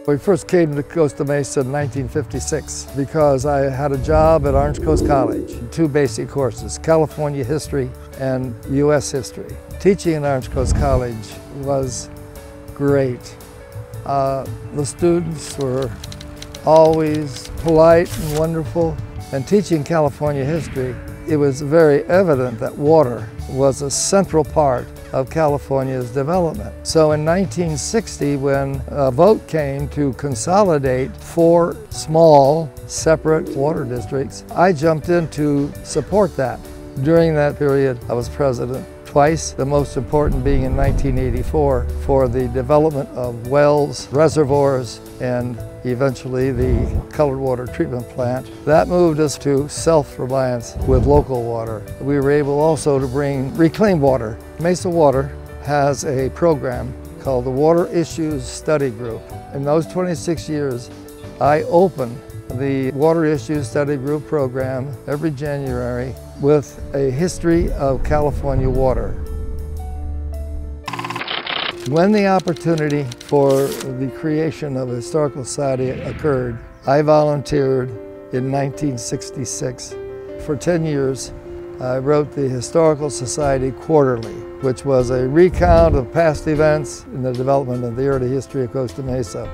We first came to Costa Mesa in 1956 because I had a job at Orange Coast College. Two basic courses, California history and U.S. history. Teaching at Orange Coast College was great. The students were always polite and wonderful. And teaching California history, it was very evident that water was a central part of California's development. So in 1960, when a vote came to consolidate 4 small, separate water districts, I jumped in to support that. During that period, I was president twice, the most important being in 1984 for the development of wells, reservoirs, and eventually the colored water treatment plant. That moved us to self-reliance with local water. We were able also to bring reclaimed water. Mesa Water has a program called the Water Issues Study Group. In those 26 years, I open the Water Issues Study Group program every January with a history of California water. When the opportunity for the creation of a historical society occurred, I volunteered in 1966. For 10 years, I wrote the Historical Society Quarterly, which was a recount of past events in the development of the early history of Costa Mesa.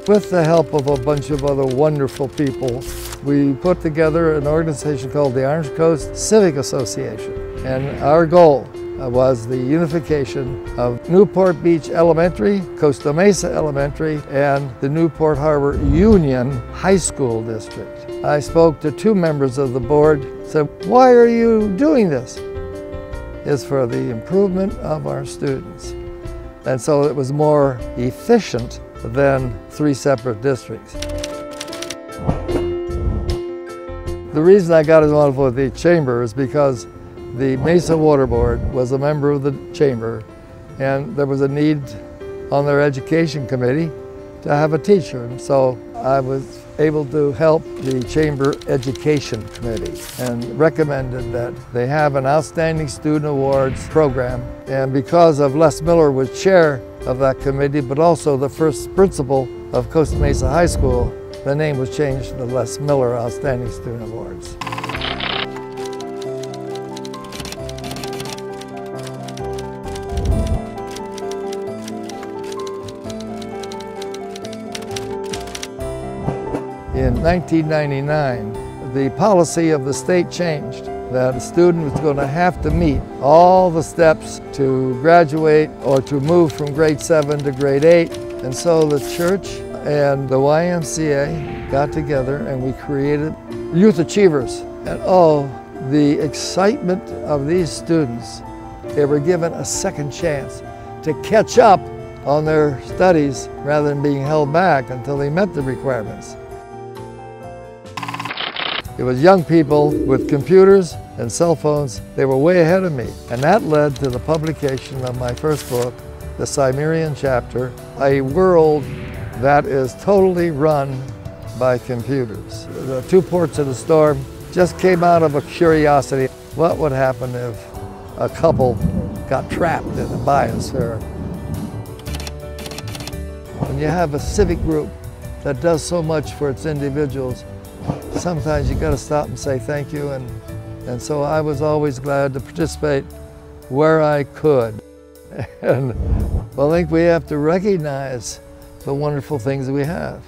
With the help of a bunch of other wonderful people, we put together an organization called the Orange Coast Civic Association. And our goal was the unification of Newport Beach Elementary, Costa Mesa Elementary, and the Newport Harbor Union High School District. I spoke to 2 members of the board, said, "Why are you doing this?" It's for the improvement of our students. And so it was more efficient than 3 separate districts. The reason I got involved with the chamber is because the Mesa Water Board was a member of the chamber, and there was a need on their education committee to have a teacher. And so I was able to help the chamber education committee and recommended that they have an Outstanding Student Awards program. And because of Les Miller was chair of that committee, but also the first principal of Costa Mesa High School, the name was changed to the Les Miller Outstanding Student Awards. In 1999, the policy of the state changed, that a student was going to have to meet all the steps to graduate or to move from grade 7 to grade 8. And so the church and the YMCA got together and we created Youth Achievers. And oh, the excitement of these students. They were given a second chance to catch up on their studies rather than being held back until they met the requirements. It was young people with computers and cell phones. They were way ahead of me. And that led to the publication of my first book, The Cimmerian Chapter, a world that is totally run by computers. The 2 ports of the storm just came out of a curiosity. What would happen if a couple got trapped in the biosphere? When you have a civic group that does so much for its individuals, sometimes you got to stop and say thank you, and so I was always glad to participate where I could. And well, I think we have to recognize the wonderful things that we have.